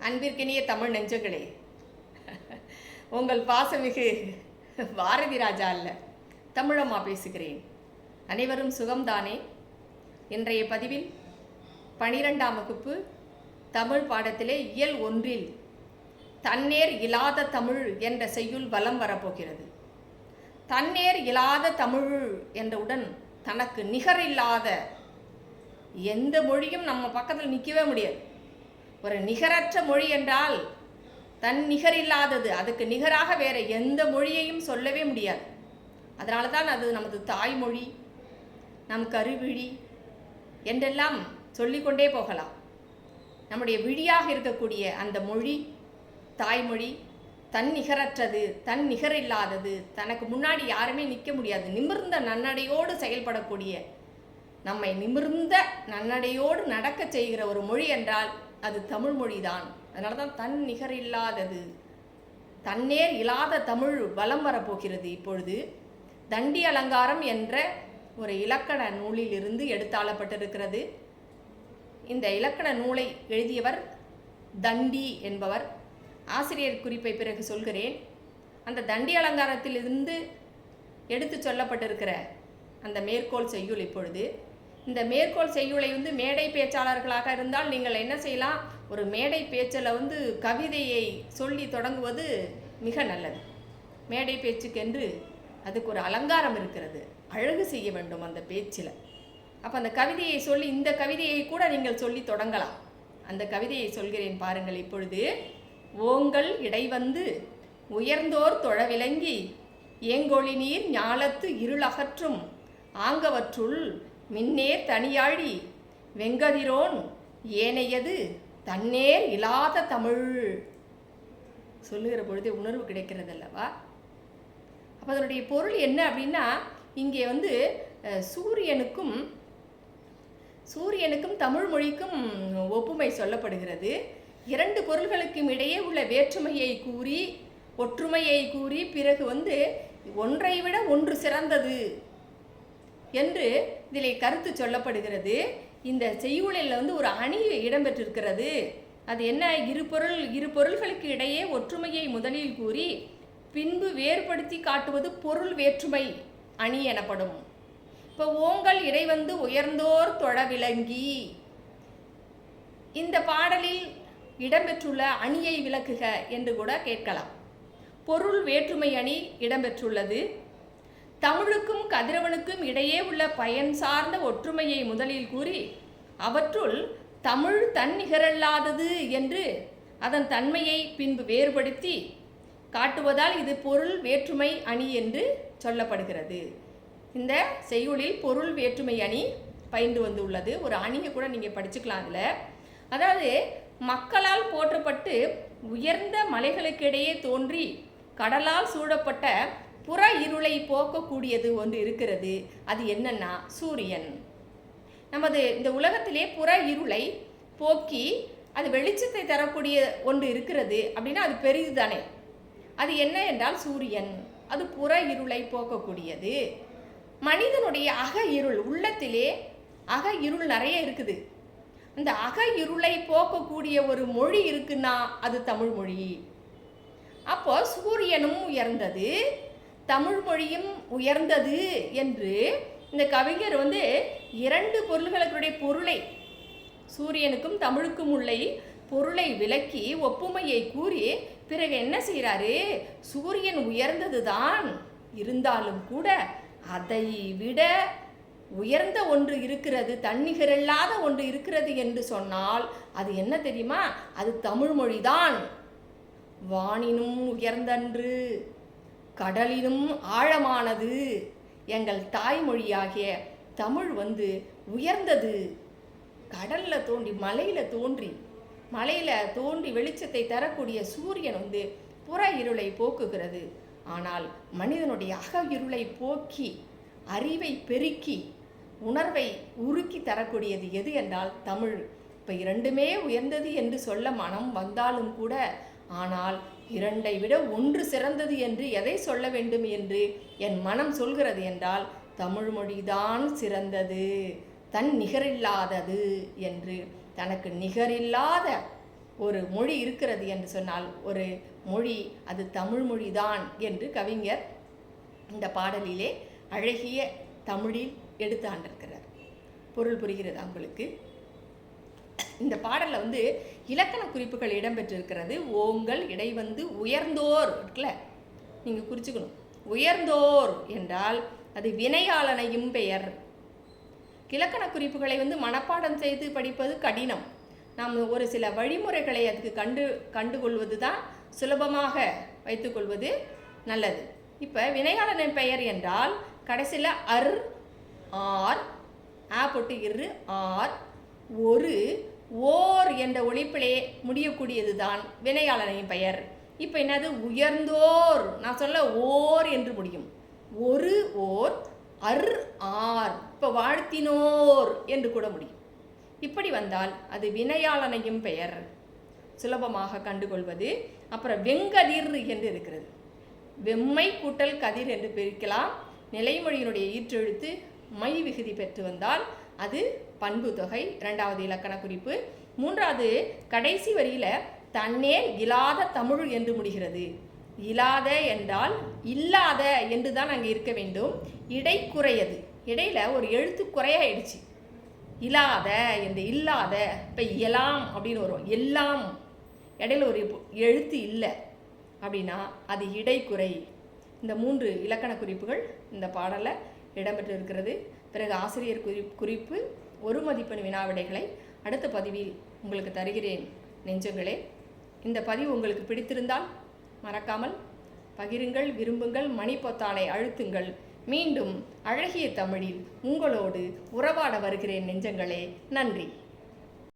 அன்பிற்கினிய தமிழ் நெஞ்சங்களே, உங்கள் பாசமிகு பாரதி ராஜா அல்ல, தமிழம்மா பேசுகிறேன். அனைவரும் சுகம்தானே? இன்றைய பதிவில் 12ஆம் வகுப்பு தமிழ் பாடத்திலே இயல் 1 தன்னேர் இல்லாத தமிழ் என்ற செய்யுள் வலம் வரப்போகிறது. தன்னேர் இல்லாத தமிழ் என்றவுடன் தனக்கு நிகரில்லாத எந்த மொழியும் நம்ம பக்கத்தில் நிற்கவே முடியாது. ஒரு நிகரற்ற மொழி என்றால் தன் நிகரில்லாதது, அதுக்கு நிகராக வேறு எந்த மொழியையும் சொல்லவே முடியாது. அதனால தான் அது நமது தாய்மொழி, நம் கருவிழி என்றெல்லாம் சொல்லிக்கொண்டே போகலாம். நம்முடைய விழியாக இருக்கக்கூடிய அந்த மொழி, தாய்மொழி தன் நிகரற்றது, தன் நிகரில்லாதது, தனக்கு முன்னாடி யாருமே நிற்க முடியாது. நிமிர்ந்த நன்னடையோடு செயல்படக்கூடிய, நம்மை நிமிர்ந்த நன்னடையோடு நடக்க செய்கிற ஒரு மொழி என்றால் அது தமிழ் மொழிதான். அதனால தான் தன் நிகரில்லாதது, தன்னேர் இல்லாத தமிழ் வலம் வரப்போகிறது. இப்பொழுது தண்டி அலங்காரம் என்ற ஒரு இலக்கண நூலிலிருந்து எடுத்தாளப்பட்டிருக்கிறது. இந்த இலக்கண நூலை எழுதியவர் தண்டி என்பவர். ஆசிரியர் குறிப்பை பிறகு சொல்கிறேன். அந்த தண்டி அலங்காரத்திலிருந்து எடுத்து சொல்லப்பட்டிருக்கிற அந்த மேற்கோள் செய்யுள் இப்பொழுது. இந்த மேற்கோள் செய்யுளை மேடை பேச்சாளர்களாக இருந்தால் நீங்கள் என்ன செய்யலாம், ஒரு மேடை பேச்சில் கவிதையை சொல்லி தொடங்குவது மிக நல்லது. மேடை பேச்சுக்கென்று அதுக்கு ஒரு அலங்காரம் இருக்கிறது, அழகு செய்ய வேண்டும் அந்த பேச்சில். அப்போ அந்த கவிதையை சொல்லி, இந்த கவிதையை கூட நீங்கள் சொல்லி தொடங்கலாம். அந்த கவிதையை சொல்கிறேன் பாருங்கள் இப்பொழுது. ஓங்கள் இடைவந்து உயர்ந்தோர் தொழ விளங்கி ஏங்கொழி நீர் ஞாலத்து இருளகற்றும் ஆங்கவற்றுள் மின்னேர் தனியாழி வெங்கதிரோன் ஏனையது தன்னேர் இல்லாத தமிழ். சொல்லுகிற பொழுது உணர்வு கிடைக்கிறது அல்லவா? அப்போ அதனுடைய பொருள் என்ன அப்படின்னா, இங்கே சூரியனுக்கும் தமிழ் மொழிக்கும் ஒப்புமை சொல்லப்படுகிறது. இரண்டு பொருள்களுக்கும் இடையே உள்ள வேற்றுமையை கூறி, ஒற்றுமையை கூறி, பிறகு ஒன்றை விட ஒன்று சிறந்தது என்று இதில் கருத்து சொல்லப்படுகிறது. இந்த செய்யுளில் ஒரு அணி இடம்பெற்றிருக்கிறது. அது என்ன? இரு பொருள்களுக்கு இடையே ஒற்றுமையை முதலில் கூறி பின்பு வேறுபடுத்தி காட்டுவது பொருள் வேற்றுமை அணி எனப்படும். இப்போ ஓங்கள் இடைவந்து உயர்ந்தோர் தொழ விளங்கி, இந்த பாடலில் இடம்பெற்றுள்ள அணியை விளக்குக என்று கூட கேட்கலாம். பொருள் வேற்றுமை அணி இடம்பெற்றுள்ளது. தமிழுக்கும் கதிரவனுக்கும் இடையே உள்ள பயன் சார்ந்த ஒற்றுமையை முதலில் கூறி அவற்றுள் தமிழ் தன் நிகரல்லாதது என்று அதன் தன்மையை பின்பு வேறுபடுத்தி காட்டுவதால் இது பொருள் வேற்றுமை அணி என்று சொல்லப்படுகிறது. இந்த செய்யுளில் பொருள் வேற்றுமை அணி பயின்று வந்துள்ளது. ஒரு அணியை கூட நீங்கள் படிச்சுக்கலாம். அதில் அதாவது மக்களால் போற்றப்பட்டு உயர்ந்த மலைகளுக்கிடையே தோன்றி கடலால் சூழப்பட்ட புற இருளை போக்கக்கூடியது ஒன்று இருக்கிறது. அது என்னன்னா சூரியன். நமது இந்த உலகத்திலே புற இருளை போக்கி அது வெளிச்சத்தை தரக்கூடிய ஒன்று இருக்கிறது அப்படின்னா அது பெரிது தானே. அது என்ன என்றால் சூரியன். அது புற இருளை போக்கக்கூடியது. மனிதனுடைய அக இருள், உள்ளத்திலே அக இருள் நிறைய இருக்குது. அந்த அக இருளை போக்கக்கூடிய ஒரு மொழி இருக்குன்னா அது தமிழ் மொழி. அப்போ சூரியனும் உயர்ந்தது, தமிழ் மொழியும் உயர்ந்தது என்று இந்த கவிஞர் இரண்டு பொருள்களுடைய பொருளை, சூரியனுக்கும் தமிழுக்கும் உள்ள பொருளை விளக்கி ஒப்புமையை கூறி பிறகு என்ன செய்கிறாரு, சூரியன் உயர்ந்தது தான், இருந்தாலும் கூட அதை விட உயர்ந்த ஒன்று இருக்கிறது, தன்னிகரில்லாத ஒன்று இருக்கிறது என்று சொன்னால் அது என்ன தெரியுமா? அது தமிழ் மொழிதான். வானினும் உயர்ந்தன்று, கடலினும் ஆழமானது. எங்கள் தாய்மொழியாகிய தமிழ் உயர்ந்தது. கடலில் தோன்றி மலையில் தோன்றி வெளிச்சத்தை தரக்கூடிய சூரியன் புற இருளை போக்குகிறது. ஆனால் மனிதனுடைய அக இருளை போக்கி அறிவை பெருக்கி உணர்வை உருக்கி தரக்கூடியது எது என்றால் தமிழ். இப்போ இரண்டுமே உயர்ந்தது என்று சொல்ல மனம் வந்தாலும் கூட, ஆனால் இரண்டை விட ஒன்று சிறந்தது என்று எதை சொல்ல வேண்டும் என்று என் மனம் சொல்கிறது என்றால் தமிழ் மொழிதான் சிறந்தது, தன் நிகரில்லாதது என்று. தனக்கு நிகரில்லாத ஒரு மொழி இருக்கிறது என்று சொன்னால் ஒரு மொழி அது தமிழ் மொழிதான் என்று கவிஞர் இந்த பாடலிலே அழகிய தமிழில் எடுத்தாண்டிருக்கிறார். பொருள் புரிகிறதா உங்களுக்கு? இந்த பாடலில் இலக்கண குறிப்புகள் இடம்பெற்றிருக்கிறது. ஓங்கல் இடை உயர்ந்தோர் இருக்குல்ல, நீங்கள் குறிச்சுக்கணும். உயர்ந்தோர் என்றால் அது வினையாளனையும் பெயர். இலக்கண குறிப்புகளை மனப்பாடம் செய்து படிப்பது கடினம். நாம் ஒரு சில வழிமுறைகளை அதுக்கு கண்டுகொள்வது தான் சுலபமாக வைத்துக்கொள்வது நல்லது. இப்போ வினையாளனின் பெயர் என்றால் கடைசியில் அர் ஆர் ஆ போட்டு இரு ஆர் ஒரு ஓர் என்ற ஒலிப்பிலே முடியக்கூடியது தான் வினையாளனின் பெயர். இப்போ என்னது? உயர்ந்தோர். நான் சொல்ல ஓர் என்று முடியும். ஒரு ஓர் அர் ஆர். இப்போ வாழ்த்தினோர் என்று கூட முடியும். இப்படி வந்தால் அது வினையாளனையும் பெயர், சுலபமாக கண்டுகொள்வது. அப்புறம் வெங்கதிர் என்று இருக்கிறது. வெம்மை கூட்டல் கதிர் என்று பிரிக்கலாம். நிலைமொழியினுடைய ஈற்றெழுத்து மை விகுதி பெற்று வந்தால் அது பண்பு தொகை, இரண்டாவது இலக்கண குறிப்பு. மூன்றாவது கடைசி வரியில் தன்னே இல்லாத தமிழ் என்று முடிகிறது. இல்லாத என்றால் இல்லாத என்று தான் அங்கே இருக்க வேண்டும். இடை குறையது, இடையில ஒரு எழுத்து குறையாயிடுச்சு. இல்லாத என்று இல்லாத. இப்போ எல்லாம் அப்படின்னு வரும். எல்லாம் இடையில ஒரு எழுத்து இல்லை அப்படின்னா அது இடைக்குறை. இந்த 3 இலக்கண குறிப்புகள் இந்த பாடலில் இடம்பெற்று இருக்கிறது. பிறகு ஆசிரியர் குறிப்பு, ஒரு மதிப்பெண் வினாவிடைகளை அடுத்த பதிவில் உங்களுக்கு தருகிறேன் நெஞ்சங்களே. இந்த பதிவு உங்களுக்கு பிடித்திருந்தால் மறக்காமல் பகிருங்கள், விரும்புங்கள், மணி பொத்தானை அழுத்துங்கள். மீண்டும் அழகிய தமிழில் உங்களோடு உறவாட வருகிறேன் நெஞ்சங்களே. நன்றி.